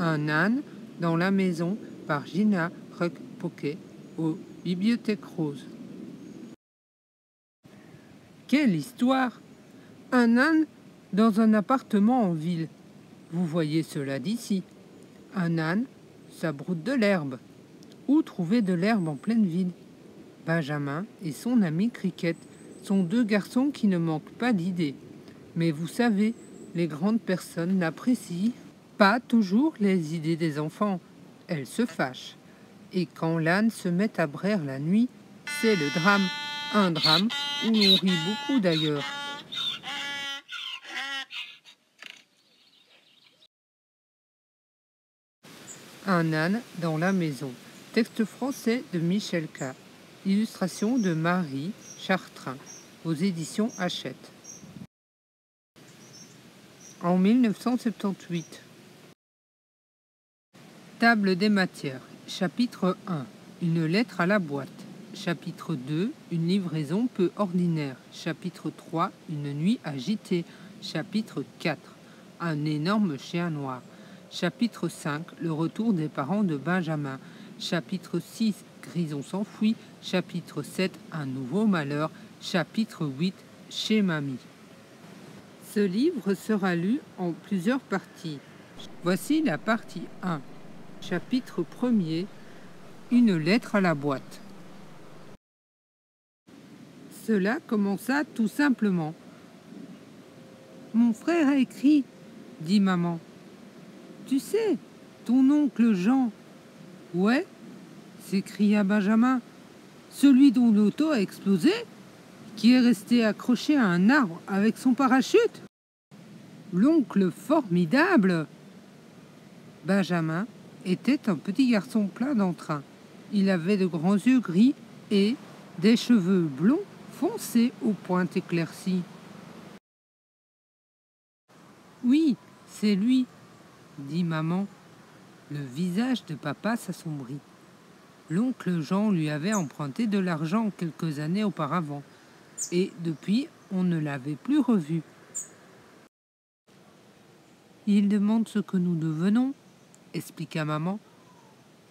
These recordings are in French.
Un âne dans la maison par Gina Ruck-Poquet aux Bibliothèques Rose. Quelle histoire! Un âne dans un appartement en ville. Vous voyez cela d'ici. Un âne, ça broute de l'herbe. Où trouver de l'herbe en pleine ville? Benjamin et son ami Cricket sont deux garçons qui ne manquent pas d'idées. Mais vous savez, les grandes personnes n'apprécient pas toujours les idées des enfants. Elles se fâchent. Et quand l'âne se met à braire la nuit, c'est le drame. Un drame où l'on rit beaucoup d'ailleurs. Un âne dans la maison. Texte français de Michel K. Illustration de Marie Chartrain aux éditions Hachette. En 1978. Table des matières. Chapitre 1. Une lettre à la boîte. Chapitre 2. Une livraison peu ordinaire. Chapitre 3. Une nuit agitée. Chapitre 4. Un énorme chien noir. Chapitre 5. Le retour des parents de Benjamin. Chapitre 6. Grison s'enfuit. Chapitre 7. Un nouveau malheur. Chapitre 8. Chez Mamie. Ce livre sera lu en plusieurs parties. Voici la partie 1. Chapitre 1er. Une lettre à la boîte. Cela commença tout simplement. Mon frère a écrit, dit maman. Tu sais, ton oncle Jean. Ouais, s'écria Benjamin. Celui dont l'auto a explosé, qui est resté accroché à un arbre avec son parachute. L'oncle formidable. Benjamin était un petit garçon plein d'entrain. Il avait de grands yeux gris et des cheveux blonds foncés aux pointes éclaircies. Oui, c'est lui, dit maman. Le visage de papa s'assombrit. L'oncle Jean lui avait emprunté de l'argent quelques années auparavant, et depuis on ne l'avait plus revu. Il demande ce que nous devenons, expliqua maman.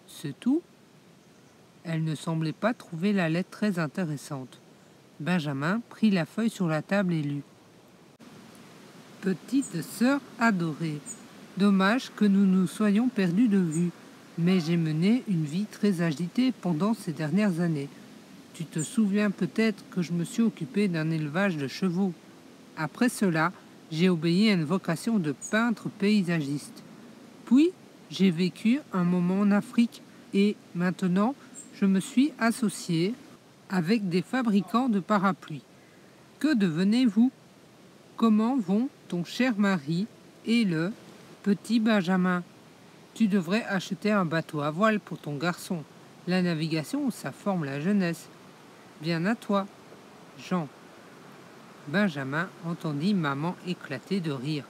C'est tout. Elle ne semblait pas trouver la lettre très intéressante. Benjamin prit la feuille sur la table et lut. Petite sœur adorée, dommage que nous nous soyons perdus de vue, mais j'ai mené une vie très agitée pendant ces dernières années. Tu te souviens peut-être que je me suis occupé d'un élevage de chevaux. Après cela, j'ai obéi à une vocation de peintre paysagiste. Puis, j'ai vécu un moment en Afrique et maintenant, je me suis associé avec des fabricants de parapluies. Que devenez-vous? Comment vont ton cher mari et le petit Benjamin? Tu devrais acheter un bateau à voile pour ton garçon. La navigation, ça forme la jeunesse. Bien à toi, Jean. Benjamin entendit maman éclater de rire.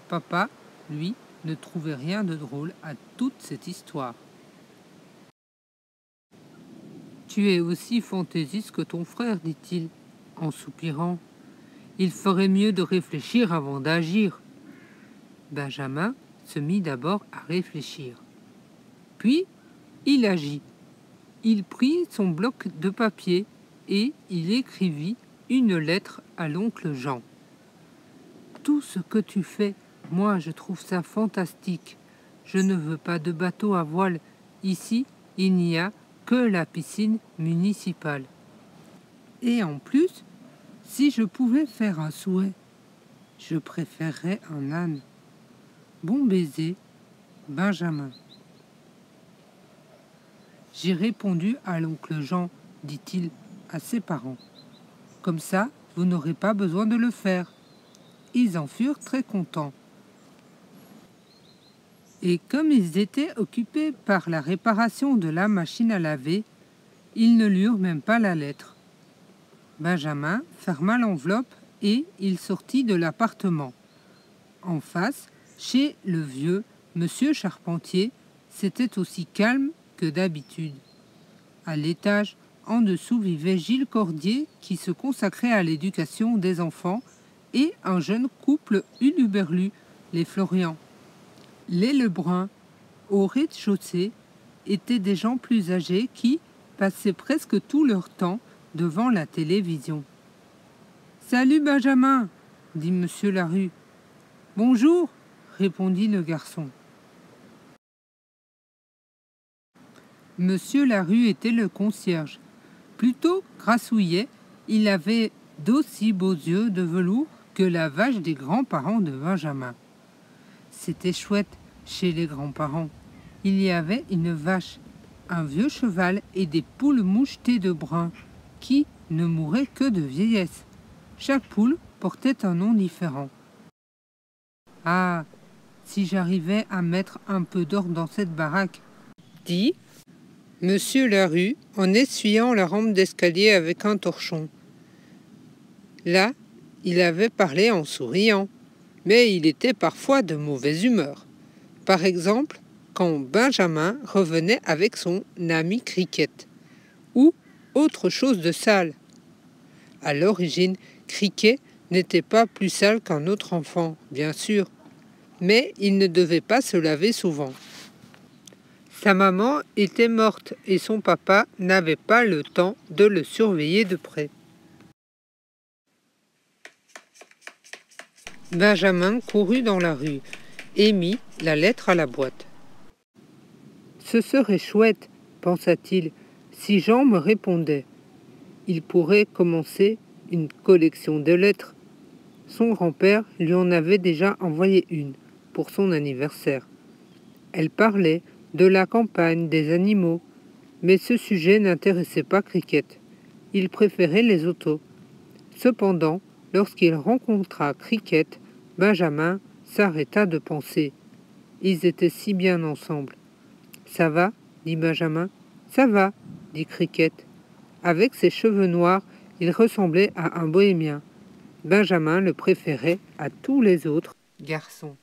Papa, lui, ne trouvait rien de drôle à toute cette histoire. Tu es aussi fantaisiste que ton frère, dit-il, en soupirant. Il ferait mieux de réfléchir avant d'agir. Benjamin se mit d'abord à réfléchir. Puis, il agit. Il prit son bloc de papier et il écrivit une lettre à l'oncle Jean. Tout ce que tu fais, moi je trouve ça fantastique. Je ne veux pas de bateau à voile. Ici, il n'y a que la piscine municipale. Et en plus, si je pouvais faire un souhait, je préférerais un âne. Bon baiser, Benjamin. J'ai répondu à l'oncle Jean, dit-il à ses parents. Comme ça, vous n'aurez pas besoin de le faire. Ils en furent très contents. Et comme ils étaient occupés par la réparation de la machine à laver, ils ne lurent même pas la lettre. Benjamin ferma l'enveloppe et il sortit de l'appartement. En face, chez le vieux monsieur Charpentier, c'était aussi calme que d'habitude. À l'étage, en dessous vivait Gilles Cordier qui se consacrait à l'éducation des enfants et un jeune couple huluberlu, les Florian. Les Lebrun, Au rez-de-chaussée étaient des gens plus âgés qui passaient presque tout leur temps devant la télévision. « Salut Benjamin !» dit Monsieur Larue. « Bonjour !» répondit le garçon. Monsieur Larue était le concierge. Plutôt grassouillet, il avait d'aussi beaux yeux de velours que la vache des grands-parents de Benjamin. C'était chouette chez les grands-parents. Il y avait une vache, un vieux cheval et des poules mouchetées de brun qui ne mouraient que de vieillesse. Chaque poule portait un nom différent. Ah, si j'arrivais à mettre un peu d'ordre dans cette baraque, dit Monsieur Larue en essuyant la rampe d'escalier avec un torchon. Là, il avait parlé en souriant, mais il était parfois de mauvaise humeur. Par exemple, quand Benjamin revenait avec son ami Cricket, ou autre chose de sale. À l'origine, Cricket n'était pas plus sale qu'un autre enfant, bien sûr, mais il ne devait pas se laver souvent. Sa maman était morte et son papa n'avait pas le temps de le surveiller de près. Benjamin courut dans la rue et mit la lettre à la boîte. « Ce serait chouette, pensa-t-il, si Jean me répondait. Il pourrait commencer une collection de lettres. Son grand-père lui en avait déjà envoyé une pour son anniversaire. Elle parlait de la campagne, des animaux, mais ce sujet n'intéressait pas Cricket. Il préférait les autos. Cependant, lorsqu'il rencontra Cricket, Benjamin s'arrêta de penser. Ils étaient si bien ensemble. « Ça va ?» dit Benjamin. « Ça va ?» dit Cricket. Avec ses cheveux noirs, il ressemblait à un bohémien. Benjamin le préférait à tous les autres garçons.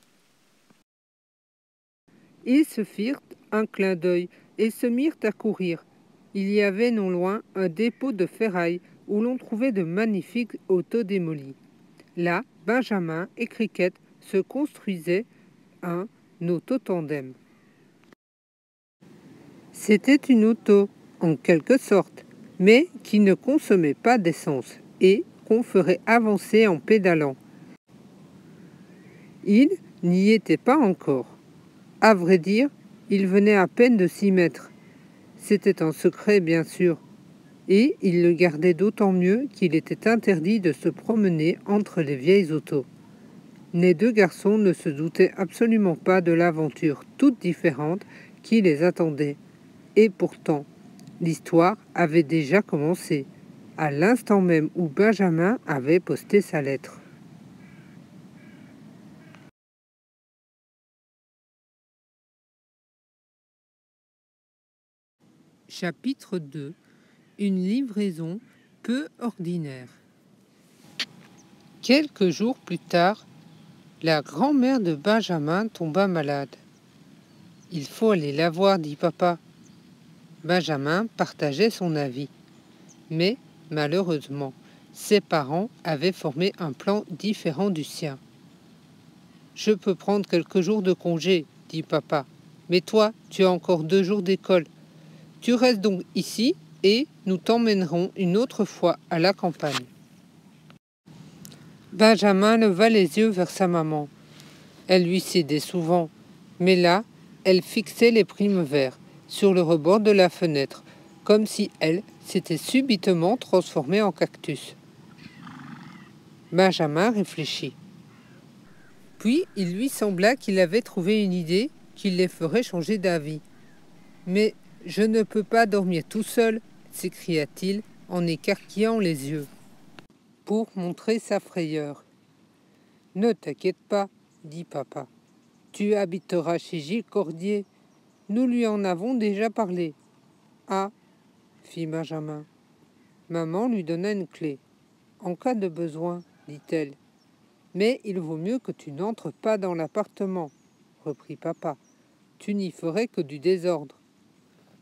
Ils se firent un clin d'œil et se mirent à courir. Il y avait non loin un dépôt de ferraille où l'on trouvait de magnifiques autos démolies. Là, Benjamin et Cricket se construisaient un auto-tandem. C'était une auto, en quelque sorte, mais qui ne consommait pas d'essence et qu'on ferait avancer en pédalant. Il n'y était pas encore. À vrai dire, il venait à peine de s'y mettre. C'était un secret, bien sûr, et il le gardait d'autant mieux qu'il était interdit de se promener entre les vieilles autos. Les deux garçons ne se doutaient absolument pas de l'aventure toute différente qui les attendait. Et pourtant, l'histoire avait déjà commencé, à l'instant même où Benjamin avait posté sa lettre. Chapitre 2. Une livraison peu ordinaire. Quelques jours plus tard, la grand-mère de Benjamin tomba malade. « Il faut aller la voir, dit papa. » Benjamin partageait son avis. Mais, malheureusement, ses parents avaient formé un plan différent du sien. « Je peux prendre quelques jours de congé, dit papa. Mais toi, tu as encore 2 jours d'école. Tu restes donc ici et nous t'emmènerons une autre fois à la campagne. » Benjamin leva les yeux vers sa maman. Elle lui cédait souvent, mais là, elle fixait les primes verts sur le rebord de la fenêtre, comme si elle s'était subitement transformée en cactus. Benjamin réfléchit. Puis il lui sembla qu'il avait trouvé une idée qui les ferait changer d'avis. « Mais je ne peux pas dormir tout seul !» s'écria-t-il en écarquillant les yeux pour montrer sa frayeur. « Ne t'inquiète pas, dit papa. Tu habiteras chez Gilles Cordier. Nous lui en avons déjà parlé. » Ah, fit Benjamin. Maman lui donna une clé. En cas de besoin, dit-elle. Mais il vaut mieux que tu n'entres pas dans l'appartement, reprit papa. Tu n'y ferais que du désordre.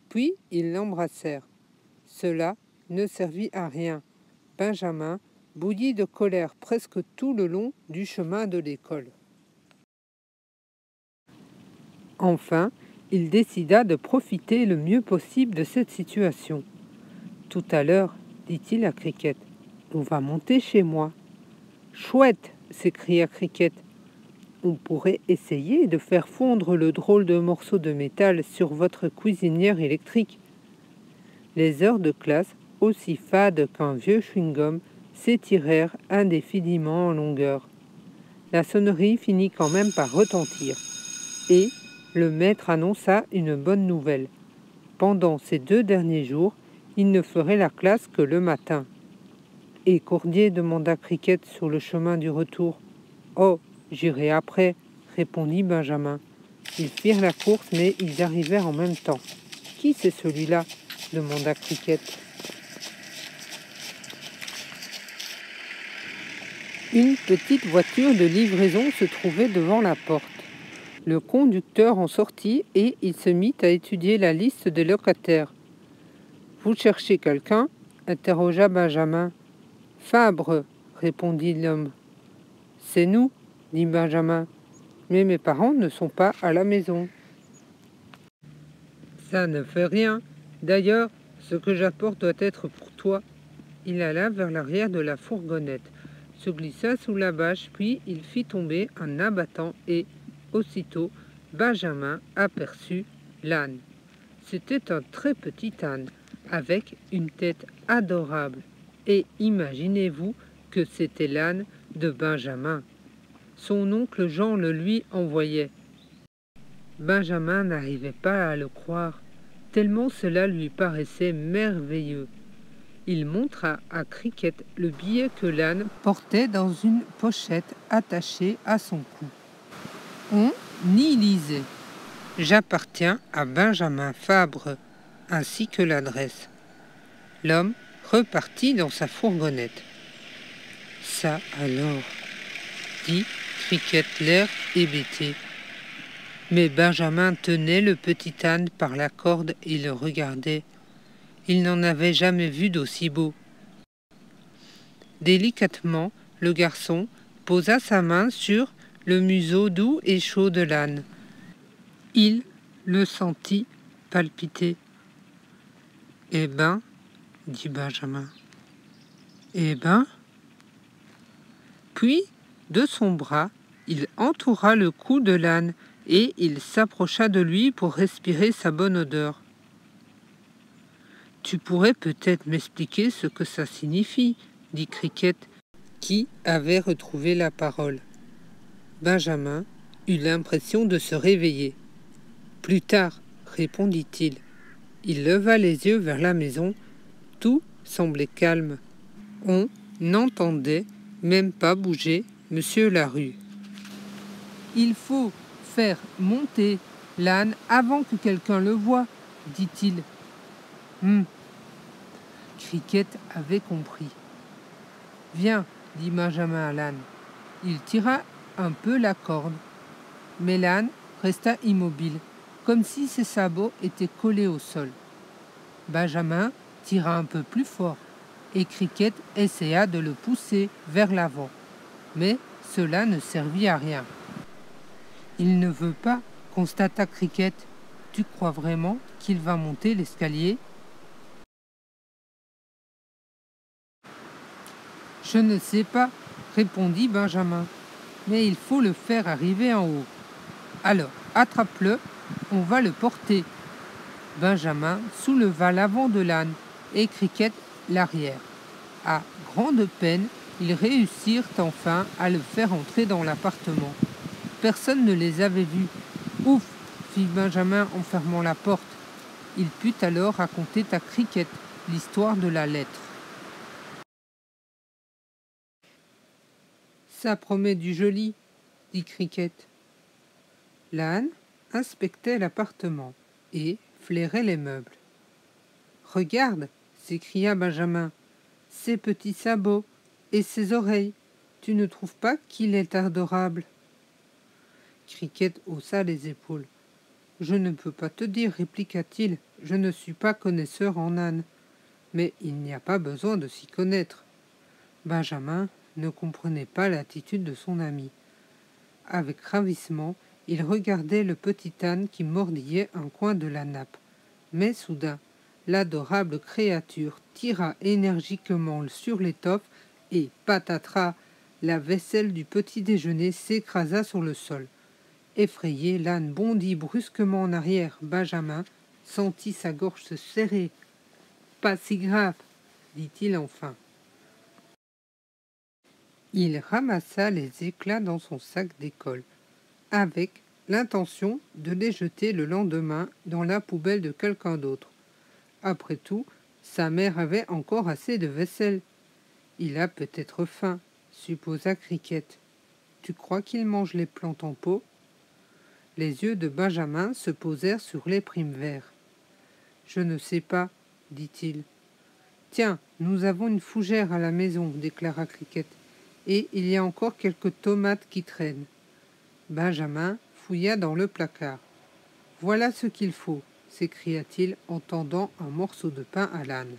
Puis ils l'embrassèrent. Cela ne servit à rien. Benjamin bouillit de colère presque tout le long du chemin de l'école. Enfin, il décida de profiter le mieux possible de cette situation. « Tout à l'heure, dit-il à Cricket, on va monter chez moi. »« Chouette !» s'écria Cricket. « On pourrait essayer de faire fondre le drôle de morceau de métal sur votre cuisinière électrique. » Les heures de classe, aussi fades qu'un vieux chewing-gum, s'étirèrent indéfiniment en longueur. La sonnerie finit quand même par retentir, et le maître annonça une bonne nouvelle. Pendant ces 2 derniers jours, il ne ferait la classe que le matin. « Et Cordier ?» demanda Cricket sur le chemin du retour. « Oh, j'irai après, » répondit Benjamin. Ils firent la course, mais ils arrivèrent en même temps. « Qui c'est celui-là ?» demanda Cricket. Une petite voiture de livraison se trouvait devant la porte. Le conducteur en sortit et il se mit à étudier la liste des locataires. « Vous cherchez quelqu'un ?» interrogea Benjamin. « Fabre, » répondit l'homme. « C'est nous, » dit Benjamin, « mais mes parents ne sont pas à la maison. »« Ça ne fait rien. D'ailleurs, ce que j'apporte doit être pour toi. » Il alla vers l'arrière de la fourgonnette, se glissa sous la bâche, puis il fit tomber un abattant et, aussitôt, Benjamin aperçut l'âne. C'était un très petit âne, avec une tête adorable. Et imaginez-vous que c'était l'âne de Benjamin. Son oncle Jean le lui envoyait. Benjamin n'arrivait pas à le croire, tellement cela lui paraissait merveilleux. Il montra à Cricket le billet que l'âne portait dans une pochette attachée à son cou. On y lisait « J'appartiens à Benjamin Fabre » ainsi que l'adresse. L'homme repartit dans sa fourgonnette. « Ça alors !» dit Cricket, l'air hébété. Mais Benjamin tenait le petit âne par la corde et le regardait. Il n'en avait jamais vu d'aussi beau. Délicatement, le garçon posa sa main sur le museau doux et chaud de l'âne. Il le sentit palpiter. « Eh ben, » dit Benjamin. « Eh ben ?» Puis, de son bras, il entoura le cou de l'âne et il s'approcha de lui pour respirer sa bonne odeur. « Tu pourrais peut-être m'expliquer ce que ça signifie, » dit Cricket, qui avait retrouvé la parole. Benjamin eut l'impression de se réveiller. « Plus tard, » répondit-il. Il leva les yeux vers la maison. Tout semblait calme. On n'entendait même pas bouger Monsieur Larue. « Il faut faire monter l'âne avant que quelqu'un le voie, » dit-il. Cricket avait compris. « Viens, » dit Benjamin à l'âne. Il tira un peu la corde, mais l'âne resta immobile, comme si ses sabots étaient collés au sol. Benjamin tira un peu plus fort, et Cricket essaya de le pousser vers l'avant, mais cela ne servit à rien. « Il ne veut pas, » constata Cricket. « Tu crois vraiment qu'il va monter l'escalier ?»« Je ne sais pas, » répondit Benjamin, « mais il faut le faire arriver en haut. Alors, attrape-le, on va le porter. » Benjamin souleva l'avant de l'âne et Cricket l'arrière. À grande peine, ils réussirent enfin à le faire entrer dans l'appartement. Personne ne les avait vus. « Ouf !» fit Benjamin en fermant la porte. Il put alors raconter à Cricket l'histoire de la lettre. « Ça promet du joli, » dit Cricket. L'âne inspectait l'appartement et flairait les meubles. « Regarde !» s'écria Benjamin. « Ses petits sabots et ses oreilles. Tu ne trouves pas qu'il est adorable ?» Cricket haussa les épaules. « Je ne peux pas te dire, » répliqua-t-il. « Je ne suis pas connaisseur en âne. Mais il n'y a pas besoin de s'y connaître. » Benjamin ne comprenait pas l'attitude de son ami. Avec ravissement, Il regardait le petit âne qui mordillait un coin de la nappe. Mais soudain, l'adorable créature tira énergiquement sur l'étoffe et patatras, la vaisselle du petit déjeuner s'écrasa sur le sol. Effrayé, l'âne bondit brusquement en arrière. Benjamin sentit sa gorge se serrer. « Pas si grave, dit-il enfin. Il ramassa les éclats dans son sac d'école, avec l'intention de les jeter le lendemain dans la poubelle de quelqu'un d'autre. Après tout, sa mère avait encore assez de vaisselle. Il a peut-être faim, supposa Cricket. Tu crois qu'il mange les plantes en pot? Les yeux de Benjamin se posèrent sur les primes verts. Je ne sais pas, dit-il. Tiens, nous avons une fougère à la maison, déclara Cricket, et il y a encore quelques tomates qui traînent. Benjamin fouilla dans le placard. Voilà ce qu'il faut, s'écria-t-il en tendant un morceau de pain à l'âne.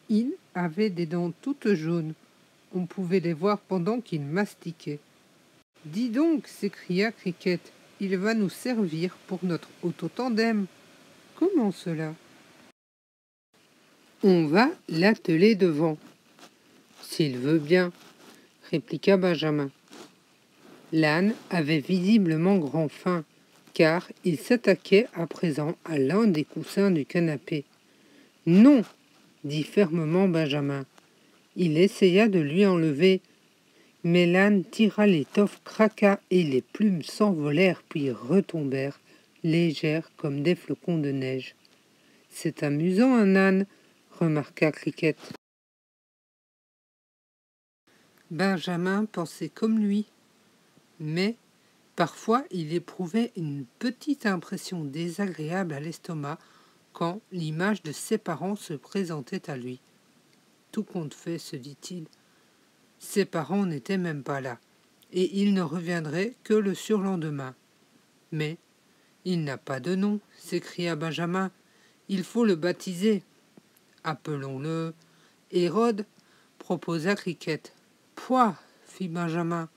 Il avait des dents toutes jaunes. On pouvait les voir pendant qu'il mastiquait. Dis donc, s'écria Cricket, il va nous servir pour notre auto-tandem. Comment cela? On va l'atteler devant. S'il veut bien, répliqua Benjamin. L'âne avait visiblement grand faim, car il s'attaquait à présent à l'un des coussins du canapé. Non, dit fermement Benjamin. Il essaya de lui enlever, mais l'âne tira l'étoffe, craqua et les plumes s'envolèrent puis retombèrent, légères comme des flocons de neige. C'est amusant un âne, remarqua Cricket. Benjamin pensait comme lui, mais parfois il éprouvait une petite impression désagréable à l'estomac quand l'image de ses parents se présentait à lui. Tout compte fait, se dit-il, ses parents n'étaient même pas là, et il ne reviendrait que le surlendemain. Mais il n'a pas de nom, s'écria Benjamin, il faut le baptiser. Appelons-le Hérode, proposa Cricket. Pouah, fit Benjamin.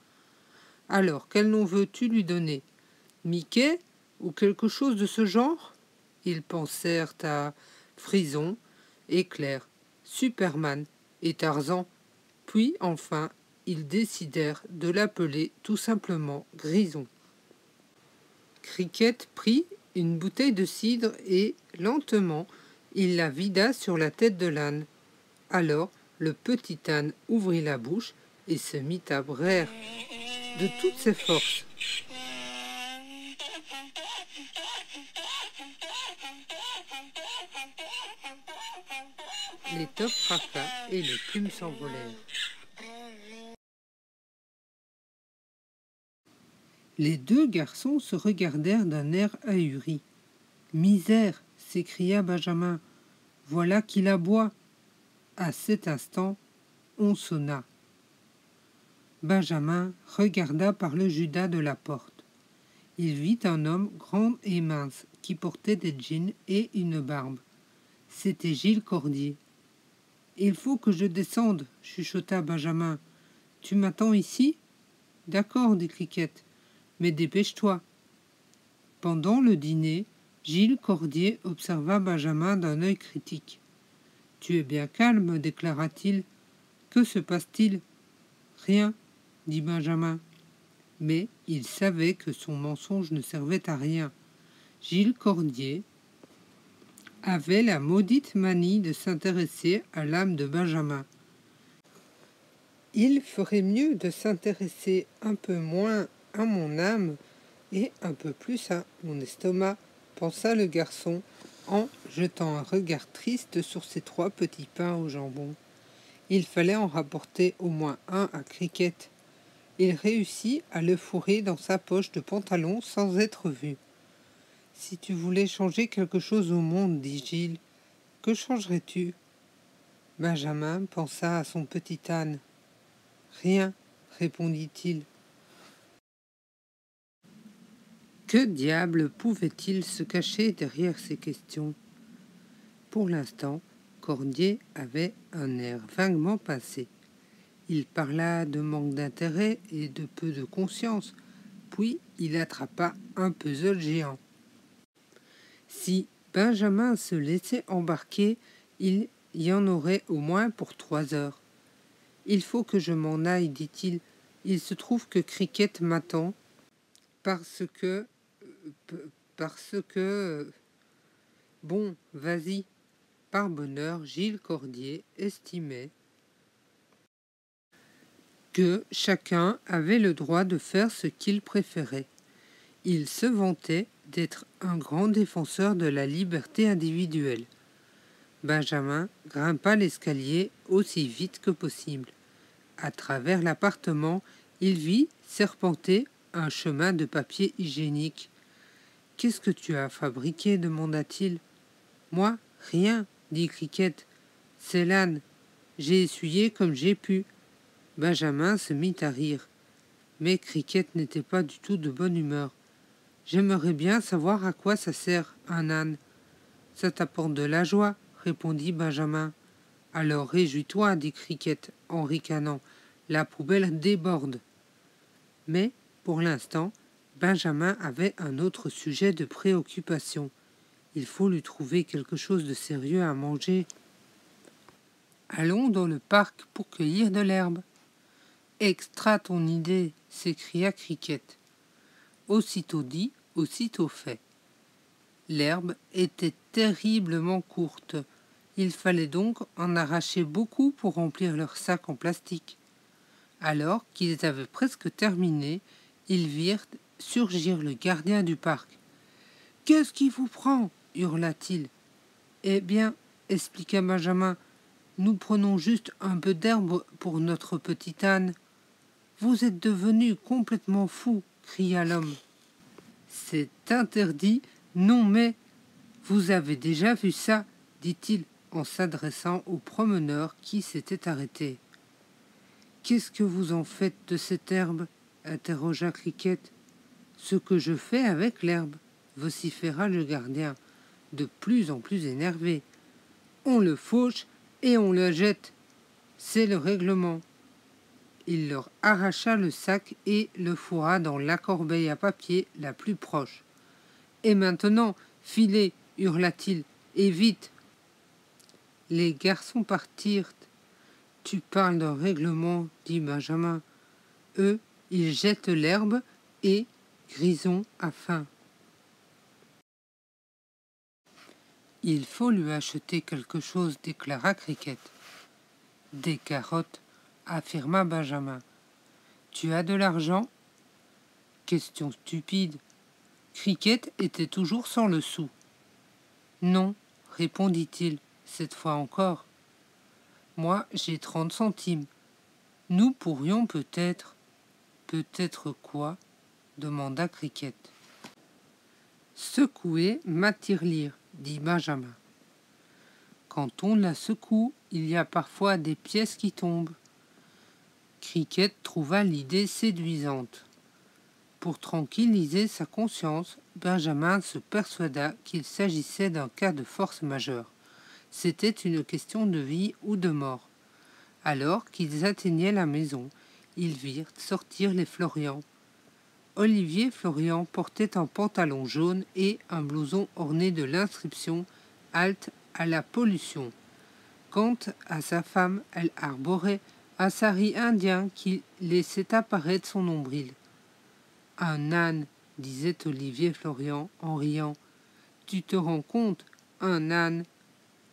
Alors, quel nom veux-tu lui donner? Mickey ou quelque chose de ce genre? Ils pensèrent à Frison, Éclair, Superman et Tarzan. Puis, enfin, ils décidèrent de l'appeler tout simplement Grison. Cricket prit une bouteille de cidre et, lentement, il la vida sur la tête de l'âne. Alors, le petit âne ouvrit la bouche et se mit à braire de toutes ses forces. L'étoffe craqua et les plumes s'envolèrent. Les deux garçons se regardèrent d'un air ahuri. « Misère !» s'écria Benjamin. « Voilà qu'il aboie !» À cet instant, on sonna. Benjamin regarda par le judas de la porte. Il vit un homme grand et mince qui portait des jeans et une barbe. C'était Gilles Cordier. « Il faut que je descende, » chuchota Benjamin. « Tu m'attends ici ?»« D'accord, dit Cricket, mais dépêche-toi. » Pendant le dîner, Gilles Cordier observa Benjamin d'un œil critique. « Tu es bien calme, déclara-t-il. Que se passe-t-il ?»« Rien, dit Benjamin. Mais il savait que son mensonge ne servait à rien. Gilles Cordier avait la maudite manie de s'intéresser à l'âme de Benjamin. Il ferait mieux de s'intéresser un peu moins à mon âme et un peu plus à mon estomac, pensa le garçon en jetant un regard triste sur ses 3 petits pains au jambon. Il fallait en rapporter au moins un à Cricket. Il réussit à le fourrer dans sa poche de pantalon sans être vu. « Si tu voulais changer quelque chose au monde, dit Gilles, que changerais-tu » Benjamin pensa à son petit âne. « Rien, répondit-il. Que diable pouvait-il se cacher derrière ces questions? Pour l'instant, Cordier avait un air vaguement pincé. Il parla de manque d'intérêt et de peu de conscience, Puis il attrapa un puzzle géant. Si Benjamin se laissait embarquer, il y en aurait au moins pour 3 heures. Il faut que je m'en aille, dit-il. Il se trouve que Cricket m'attend parce que... Bon, vas-y. Par bonheur, Gilles Cordier estimait que chacun avait le droit de faire ce qu'il préférait. Il se vantait d'être un grand défenseur de la liberté individuelle. Benjamin grimpa l'escalier aussi vite que possible. À travers l'appartement, il vit serpenter un chemin de papier hygiénique. « Qu'est-ce que tu as fabriqué » demanda-t-il. « Moi, rien, dit Cricket. C'est l'âne. J'ai essuyé comme j'ai pu. » Benjamin se mit à rire. Mais Cricket n'était pas du tout de bonne humeur. « J'aimerais bien savoir à quoi ça sert, un âne. »« Ça t'apporte de la joie, » répondit Benjamin. « Alors réjouis-toi, dit Cricket en ricanant. La poubelle déborde. » Mais, pour l'instant, Benjamin avait un autre sujet de préoccupation. Il faut lui trouver quelque chose de sérieux à manger. « Allons dans le parc pour cueillir de l'herbe. »« Extra ton idée !» s'écria Cricket. Aussitôt dit, aussitôt fait. L'herbe était terriblement courte. Il fallait donc en arracher beaucoup pour remplir leur sac en plastique. Alors qu'ils avaient presque terminé, ils virent surgir le gardien du parc. « Qu'est-ce qui vous prend » hurla-t-il. « Eh bien, expliqua Benjamin, nous prenons juste un peu d'herbe pour notre petit âne. »« Vous êtes devenu complètement fou » cria l'homme. « C'est interdit, non mais... »« Vous avez déjà vu ça » dit-il en s'adressant au promeneur qui s'était arrêté. « Qu'est-ce que vous en faites de cette herbe » interrogea Cricket. « Ce que je fais avec l'herbe » vociféra le gardien, de plus en plus énervé. « On le fauche et on le jette. C'est le règlement. » Il leur arracha le sac et le fourra dans la corbeille à papier la plus proche. « Et maintenant, filez » hurla-t-il, « et vite !» Les garçons partirent. « Tu parles d'un règlement, dit Benjamin. Eux, ils jettent l'herbe et Grison a faim. Il faut lui acheter quelque chose, déclara Cricket. Des carottes, affirma Benjamin. Tu as de l'argent ? Question stupide. Cricket était toujours sans le sou. Non, répondit-il, cette fois encore. Moi, j'ai 30 centimes. Nous pourrions peut-être... Peut-être quoi ? Demanda Cricket. Secouer ma tirelire, dit Benjamin. Quand on la secoue, il y a parfois des pièces qui tombent. Cricket trouva l'idée séduisante. Pour tranquilliser sa conscience, Benjamin se persuada qu'il s'agissait d'un cas de force majeure. C'était une question de vie ou de mort. Alors qu'ils atteignaient la maison, ils virent sortir les Florian. Olivier Florian portait un pantalon jaune et un blouson orné de l'inscription « Halte à la pollution ». Quant à sa femme, elle arborait un sari indien qui laissait apparaître son nombril. « Un âne » disait Olivier Florian en riant. « Tu te rends compte, un âne ?»«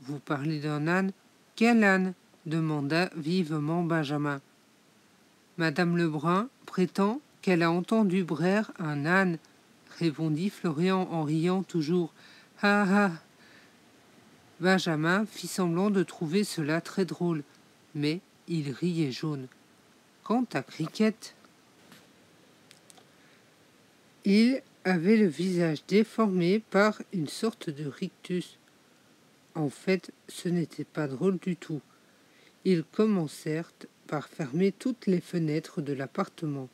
Vous parlez d'un âne ? Quel âne ?» demanda vivement Benjamin. Madame Lebrun prétend qu'elle a entendu braire un âne, répondit Florian en riant toujours. Ha ha. Benjamin fit semblant de trouver cela très drôle, mais il riait jaune. Quant à Cricket, il avait le visage déformé par une sorte de rictus. En fait, ce n'était pas drôle du tout. Ils commencèrent par fermer toutes les fenêtres de l'appartement.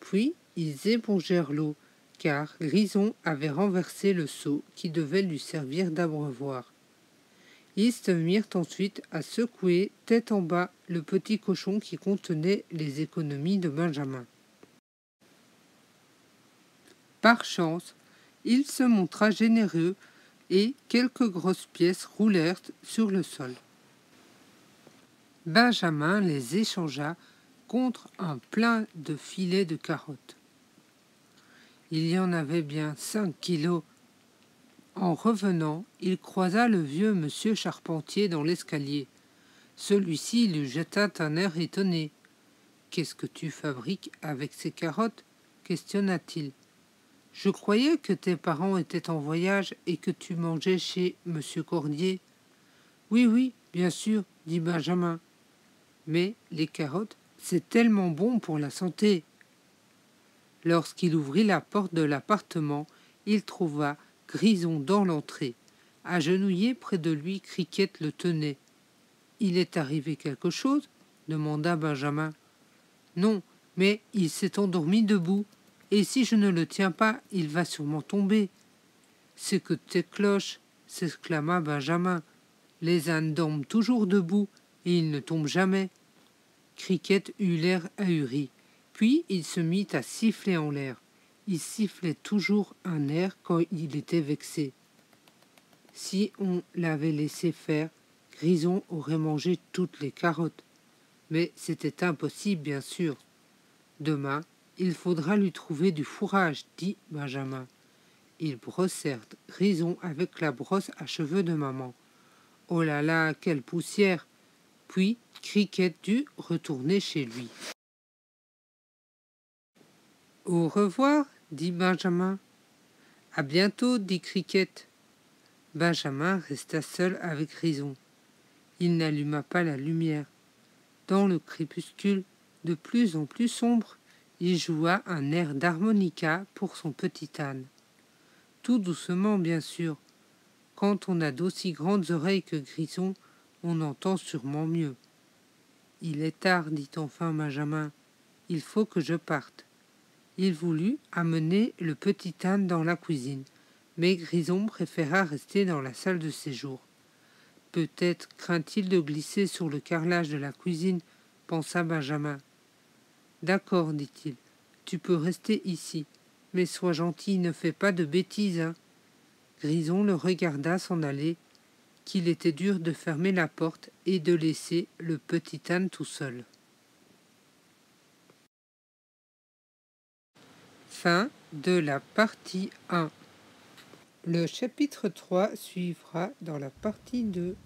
Puis, ils épongèrent l'eau, car Grison avait renversé le seau qui devait lui servir d'abreuvoir. Ils se mirent ensuite à secouer tête en bas le petit cochon qui contenait les économies de Benjamin. Par chance, il se montra généreux et quelques grosses pièces roulèrent sur le sol. Benjamin les échangea contre un plein de filets de carottes. Il y en avait bien 5 kilos. En revenant, il croisa le vieux monsieur Charpentier dans l'escalier. Celui-ci lui jeta un air étonné. « Qu'est-ce que tu fabriques avec ces carottes ?» questionna-t-il. « Je croyais que tes parents étaient en voyage et que tu mangeais chez monsieur Cordier. »« Oui, oui, bien sûr, dit Benjamin. Mais les carottes, c'est tellement bon pour la santé. » Lorsqu'il ouvrit la porte de l'appartement, il trouva Grison dans l'entrée. Agenouillé près de lui, Cricket le tenait. « Il est arrivé quelque chose ?» demanda Benjamin. « Non, mais il s'est endormi debout, et si je ne le tiens pas, il va sûrement tomber. »« C'est que tes cloches !» s'exclama Benjamin. « Les ânes dorment toujours debout, et ils ne tombent jamais. » Cricket eut l'air ahuri. Puis il se mit à siffler en l'air. Il sifflait toujours un air quand il était vexé. Si on l'avait laissé faire, Grison aurait mangé toutes les carottes. Mais c'était impossible, bien sûr. Demain, il faudra lui trouver du fourrage, dit Benjamin. Ils brossèrent Grison avec la brosse à cheveux de maman. Oh là là, quelle poussière! Puis Cricket dut retourner chez lui. Au revoir, dit Benjamin. À bientôt, dit Cricket. Benjamin resta seul avec Grison. Il n'alluma pas la lumière. Dans le crépuscule, de plus en plus sombre, il joua un air d'harmonica pour son petit âne. Tout doucement, bien sûr. Quand on a d'aussi grandes oreilles que Grison, on entend sûrement mieux. Il est tard, dit enfin Benjamin. Il faut que je parte. Il voulut amener le petit âne dans la cuisine, mais Grison préféra rester dans la salle de séjour. Peut-être craint-il de glisser sur le carrelage de la cuisine, pensa Benjamin. D'accord, dit-il, tu peux rester ici, mais sois gentil, ne fais pas de bêtises, hein. Grison le regarda s'en aller, qu'il était dur de fermer la porte et de laisser le petit âne tout seul. Fin de la partie 1. Le chapitre 3 suivra dans la partie 2.